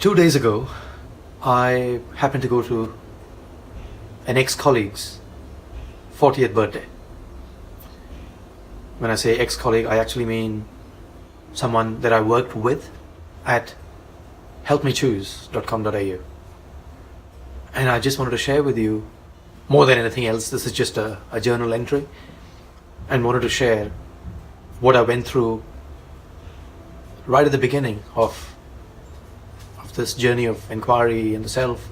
2 days ago, I happened to go to an ex-colleague's 40th birthday. When I say ex-colleague, I actually mean someone that I worked with at HelpMeChoose.com.au. And I just wanted to share with you, more than anything else, this is just a journal entry, and wanted to share what I went through right at the beginning of this journey of inquiry in the self.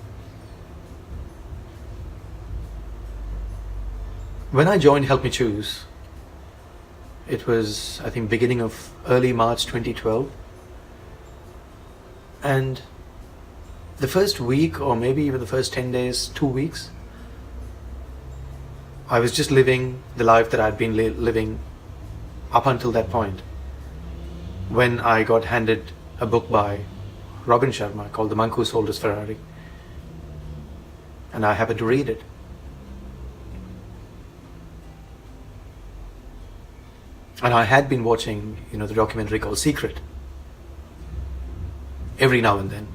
When I joined HelpMeChoose, it was, I think, beginning of early March 2012. And the first week, or maybe even the first 10 days, 2 weeks, I was just living the life that I'd been living up until that point, when I got handed a book by Robin Sharma called The Monk Who Sold His Ferrari. And I happened to read it. And I had been watching, the documentary called Secret every now and then.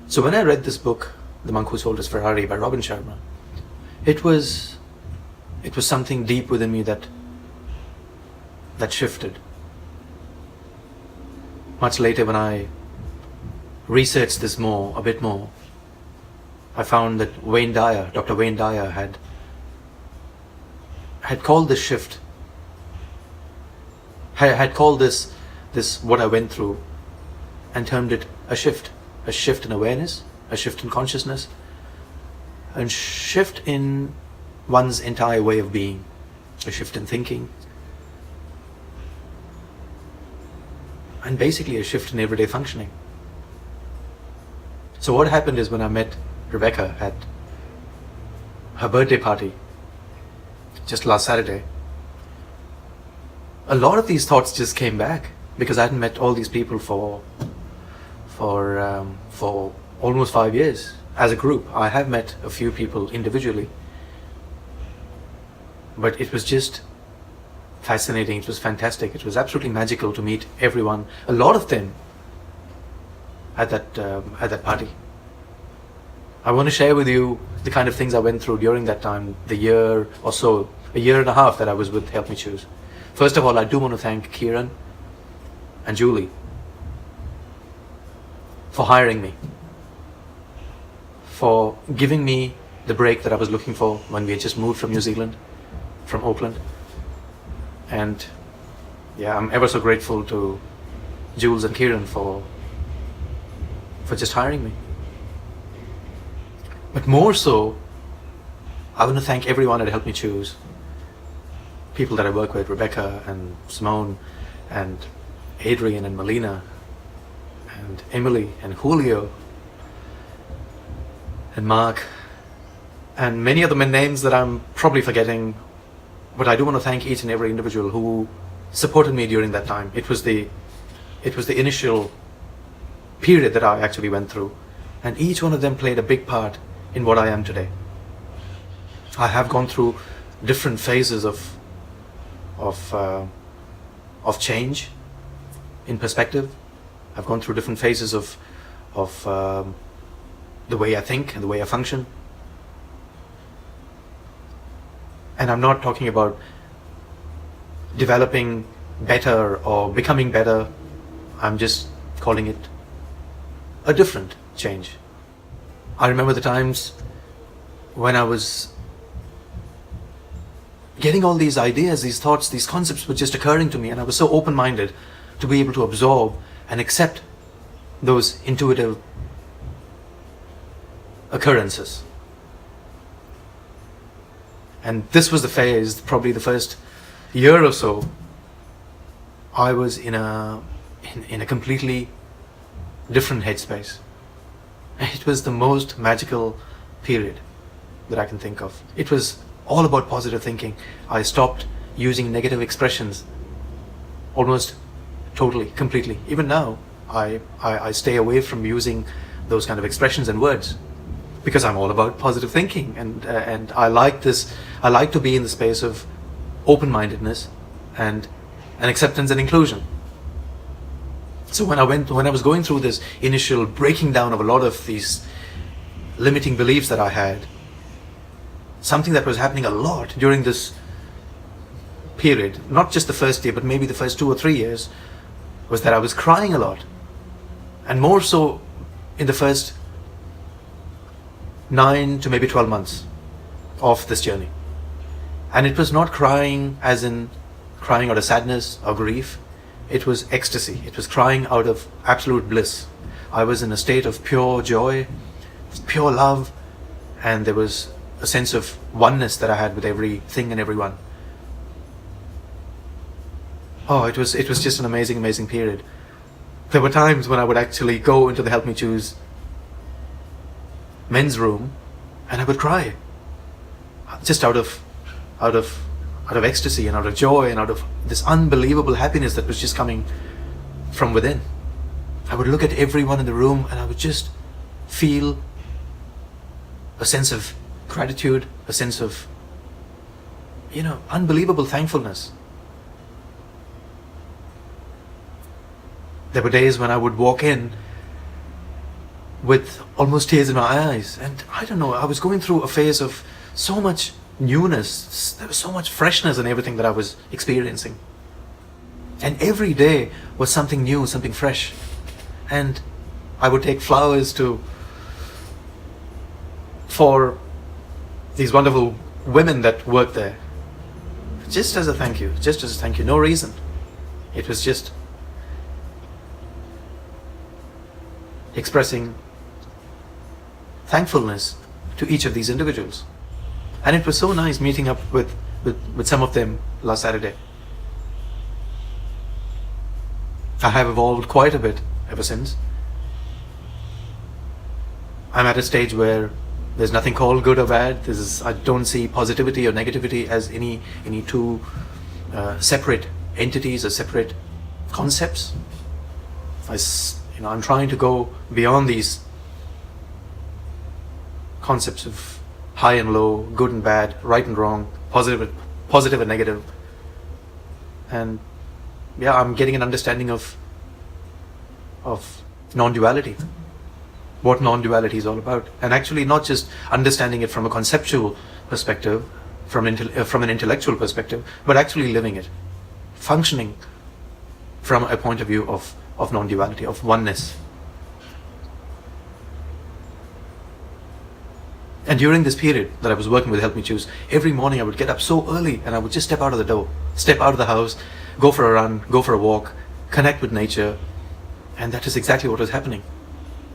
So when I read this book, The Monk Who Sold His Ferrari by Robin Sharma, it was something deep within me that shifted. Much later, when I researched this a bit more, I found that Dr. Wayne Dyer had called this shift, had called this what I went through, and termed it a shift in awareness, a shift in consciousness, a shift in one's entire way of being, a shift in thinking, and basically a shift in everyday functioning. So what happened is, when I met Rebecca at her birthday party just last Saturday, a lot of these thoughts just came back, because I hadn't met all these people for almost 5 years as a group. I have met a few people individually, but it was just fascinating. It was fantastic. It was absolutely magical to meet everyone, a lot of them, at that party. I want to share with you the kind of things I went through during that time, a year and a half that I was with HelpMeChoose. First of all, I do want to thank Kieran and Julie for hiring me, for giving me the break that I was looking for when we had just moved from New Zealand, from Auckland. And yeah, I'm ever so grateful to Jules and Kieran for just hiring me. But more so, I want to thank everyone at HelpMeChoose, people that I work with, Rebecca and Simone and Adrian and Melina and Emily and Julio and Mark, and many other names that I'm probably forgetting. But I do want to thank each and every individual who supported me during that time. It was the initial period that I actually went through, and each one of them played a big part in what I am today. I have gone through different phases of change in perspective. I've gone through different phases of the way I think and the way I function. And I'm not talking about developing better or becoming better. I'm just calling it a different change. I remember the times when I was getting all these ideas, these thoughts, these concepts were just occurring to me, and I was so open-minded to be able to absorb and accept those intuitive occurrences. And this was the phase, probably the first year or so, I was in a completely different headspace. It was the most magical period that I can think of. It was all about positive thinking. I stopped using negative expressions almost totally, completely. Even now, I stay away from using those kind of expressions and words, because I'm all about positive thinking, and I like this. I like to be in the space of open-mindedness and acceptance and inclusion. So when I was going through this initial breaking down of a lot of these limiting beliefs that I had, something that was happening a lot during this period, not just the first year, but maybe the first 2 or 3 years, was that I was crying a lot. And more so in the first 9 to maybe 12 months of this journey. And it was not crying as in crying out of sadness or grief. It was ecstasy. It was crying out of absolute bliss. I was in a state of pure joy, pure love, and there was a sense of oneness that I had with everything and everyone. Oh, it was just an amazing period. There were times when I would actually go into the HelpMeChoose men's room and I would cry, just out of ecstasy and out of joy and out of this unbelievable happiness that was just coming from within. I would look at everyone in the room and I would just feel a sense of gratitude, a sense of, unbelievable thankfulness. There were days when I would walk in with almost tears in my eyes, and I don't know, I was going through a phase of so much newness. There was so much freshness in everything that I was experiencing, and every day was something new, something fresh. And I would take flowers for these wonderful women that worked there, just as a thank you, no reason. It was just expressing thankfulness to each of these individuals. And it was so nice meeting up with some of them last Saturday. I have evolved quite a bit ever since. I'm at a stage where there's nothing called good or bad. I don't see positivity or negativity as any two separate entities or separate concepts. I'm trying to go beyond these concepts of high and low, good and bad, right and wrong, positive and negative. And I'm getting an understanding of non-duality, what non-duality is all about, and actually not just understanding it from a conceptual perspective, from an intellectual perspective, but actually living it, functioning from a point of view of non-duality, of oneness. And during this period that I was working with HelpMeChoose, every morning I would get up so early and I would just step out of the house, go for a run, go for a walk, connect with nature. And that is exactly what was happening.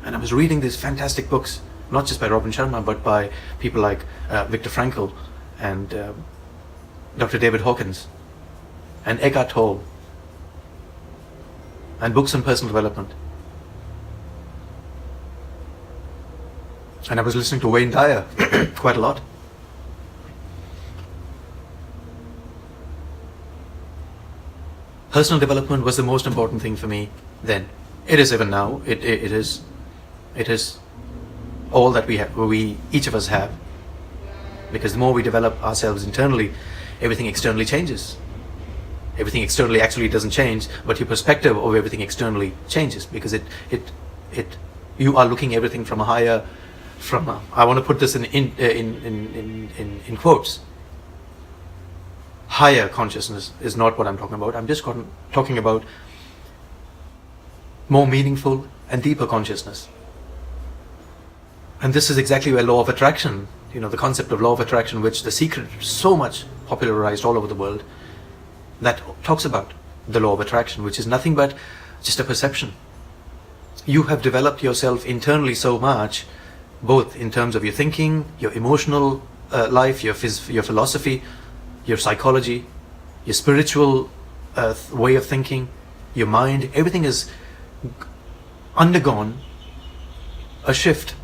And I was reading these fantastic books, not just by Robin Sharma, but by people like Viktor Frankl and Dr. David Hawkins and Eckhart Tolle, and books on personal development. And I was listening to Wayne Dyer quite a lot. Personal development was the most important thing for me then. It is even now. It is all that we each of us have. Because the more we develop ourselves internally, everything externally changes. Everything externally actually doesn't change, but your perspective of everything externally changes, because you are looking everything from a higher, I want to put this in quotes. Higher consciousness is not what I'm talking about. I'm just talking about more meaningful and deeper consciousness. And this is exactly where law of attraction, the concept of law of attraction, which The Secret so much popularized all over the world, that talks about the law of attraction, which is nothing but just a perception. You have developed yourself internally so much, both in terms of your thinking, your emotional life, your philosophy, your psychology, your spiritual way of thinking, your mind. Everything has undergone a shift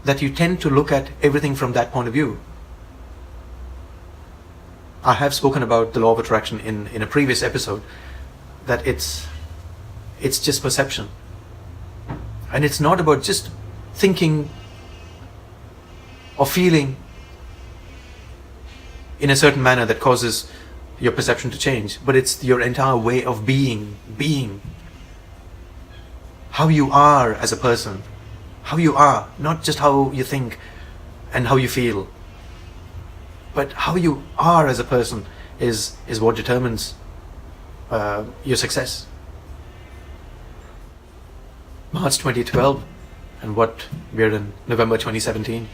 that you tend to look at everything from that point of view. I have spoken about the law of attraction in a previous episode, that it's just perception. And it's not about just thinking or feeling in a certain manner that causes your perception to change, but it's your entire way of being. how you are as a person, how you are, not just how you think and how you feel, but how you are as a person is what determines your success. March 2012, and what we're in November 2017.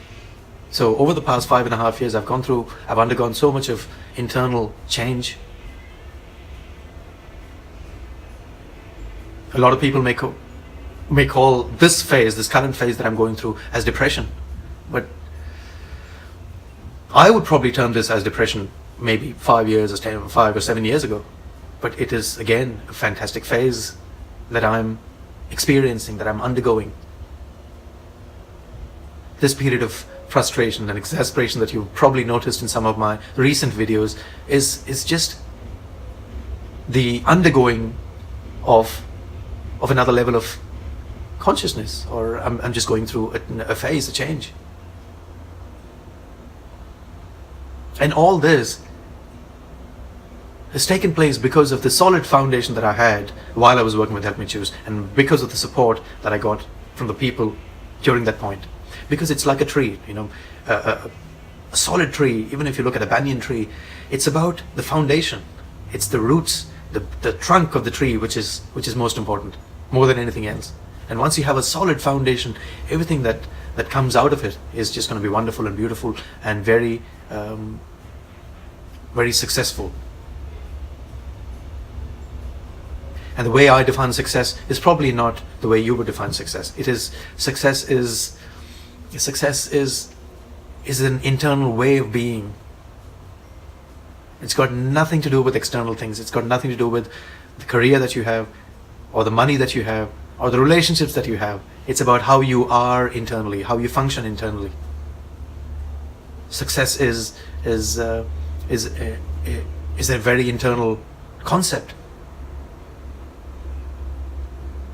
So over the past 5.5 years, I've undergone so much of internal change. A lot of people may call this current phase that I'm going through, as depression, but I would probably term this as depression maybe 5 or 7 years ago. But it is, again, a fantastic phase that I'm experiencing, that I'm undergoing. This period of frustration and exasperation that you've probably noticed in some of my recent videos is just the undergoing of another level of consciousness, or I'm just going through a phase, a change. And all this has taken place because of the solid foundation that I had while I was working with HelpMeChoose, and because of the support that I got from the people during that point. Because it's like a tree, a solid tree. Even if you look at a banyan tree, it's about the foundation. It's the roots, the trunk of the tree, which is most important, more than anything else. And once you have a solid foundation, everything that comes out of it is just going to be wonderful and beautiful and very, very successful. And the way I define success is probably not the way you would define success. Success is an internal way of being. It's got nothing to do with external things. It's got nothing to do with the career that you have, or the money that you have, or the relationships that you have. It's about how you are internally, how you function internally. Success is a very internal concept.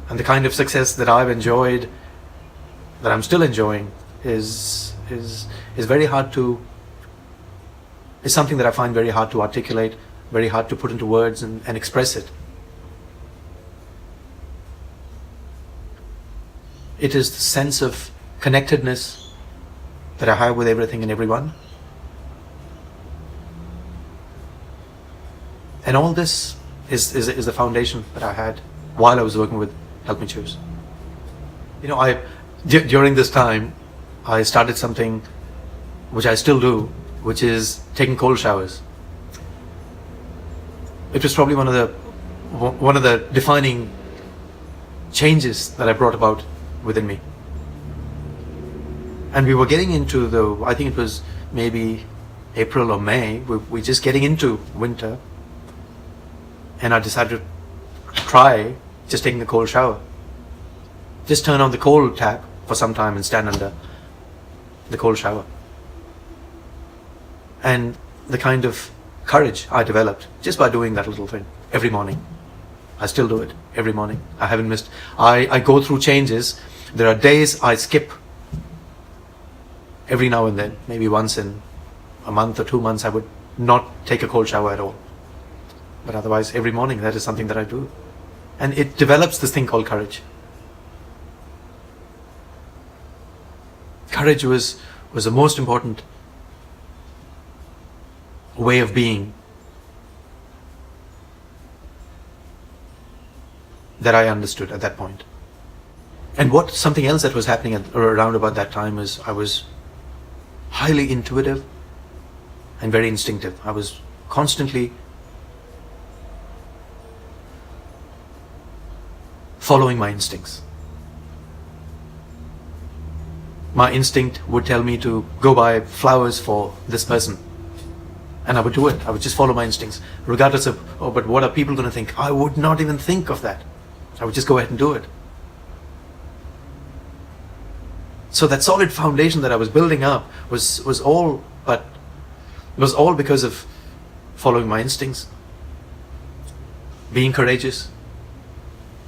And the kind of success that I've enjoyed, that I'm still enjoying, is very hard to, is something that I find very hard to articulate, very hard to put into words and express it. It is the sense of connectedness that I have with everything and everyone. And all this is the foundation that I had while I was working with HelpMeChoose. During this time, I started something which I still do, which is taking cold showers. It was probably one of the defining changes that I brought about within me. And we were getting into I think it was maybe April or May, we're just getting into winter, and I decided to try just taking a cold shower. Just turn on the cold tap for some time and stand under the cold shower. And the kind of courage I developed just by doing that little thing every morning. I still do it every morning. I haven't missed. I go through changes. There are days I skip every now and then. Maybe once in a month or 2 months I would not take a cold shower at all. But otherwise, every morning, that is something that I do. And it develops this thing called courage. Courage was the most important way of being that I understood at that point. And something else that was happening around about that time is I was highly intuitive and very instinctive. I was constantly following my instincts. My instinct would tell me to go buy flowers for this person, and I would do it. I would just follow my instincts, regardless of, but what are people going to think? I would not even think of that. I would just go ahead and do it. So that solid foundation that I was building up was all because of following my instincts, being courageous,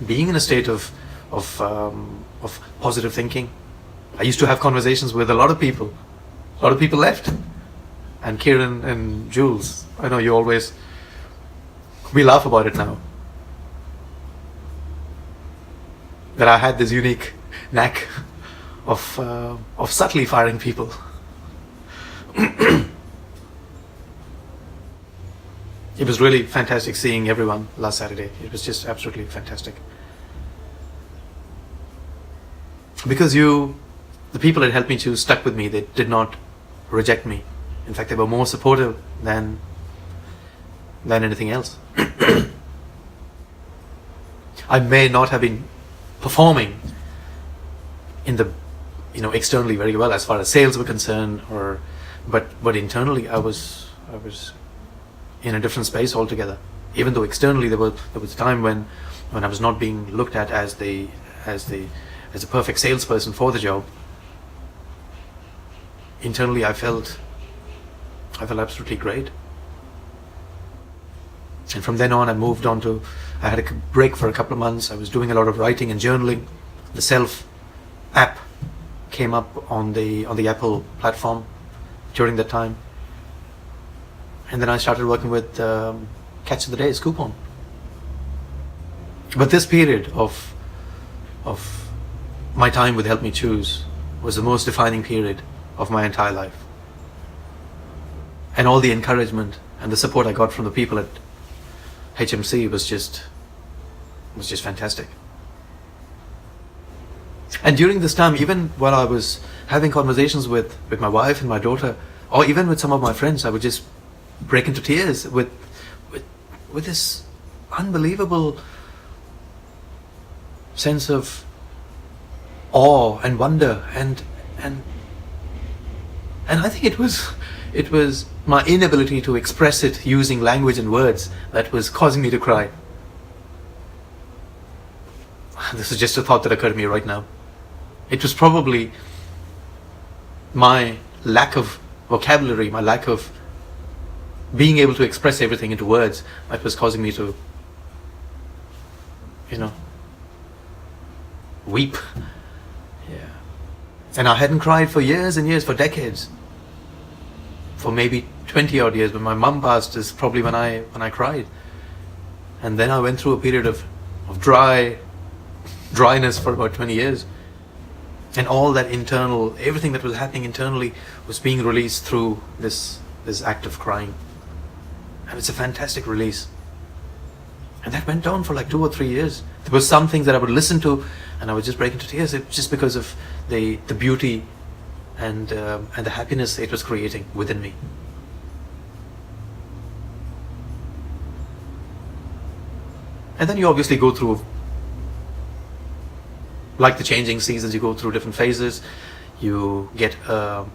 being in a state of positive thinking. I used to have conversations with a lot of people. A lot of people left. And Kieran and Jules, I know we laugh about it now. that I had this unique knack of subtly firing people. It was really fantastic seeing everyone last Saturday. It was just absolutely fantastic. Because the people that helped me choose stuck with me. They did not reject me. In fact, they were more supportive than anything else. I may not have been performing in the, externally very well as far as sales were concerned, but internally I was in a different space altogether. Even though externally there was a time when I was not being looked at as a perfect salesperson for the job. Internally I felt absolutely great. And from then on I had a break for a couple of months. I was doing a lot of writing and journaling. The Self app came up on the Apple platform during that time. And then I started working with Catch of the Day's coupon. But this period of my time with HelpMeChoose was the most defining period of my entire life. And all the encouragement and the support I got from the people at HMC was just fantastic. And during this time, even while I was having conversations with my wife and my daughter, or even with some of my friends, I would just break into tears with this unbelievable sense of awe and wonder, and I think it was my inability to express it using language and words that was causing me to cry. This is just a thought that occurred to me right now. It was probably my lack of vocabulary, my lack of being able to express everything into words that was causing me to, weep. Yeah. And I hadn't cried for years and years, for decades. For maybe 20 odd years. When my mum passed is probably when I cried. And then I went through a period of dryness for about 20 years. And all that everything that was happening internally was being released through this act of crying. And it's a fantastic release. And that went on for like 2 or 3 years. There were some things that I would listen to and I would just break into tears, just because of the beauty and the happiness it was creating within me. And then you obviously go through, like the changing seasons, you go through different phases. You get a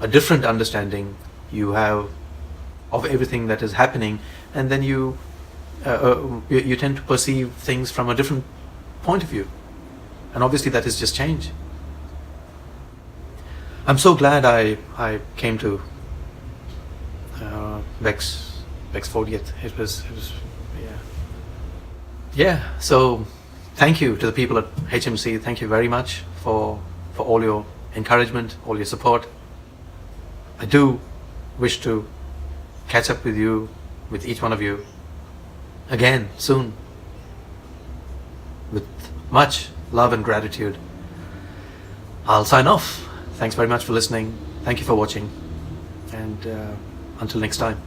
different understanding you have of everything that is happening, and then you tend to perceive things from a different point of view. And obviously that is just change. I'm so glad I came to Beck's 40th. It was yeah. So thank you to the people at HMC. Thank you very much for all your encouragement, all your support. I do wish to catch up with each one of you again soon, with much love and gratitude. I'll sign off. Thanks very much for listening. Thank you for watching, and until next time.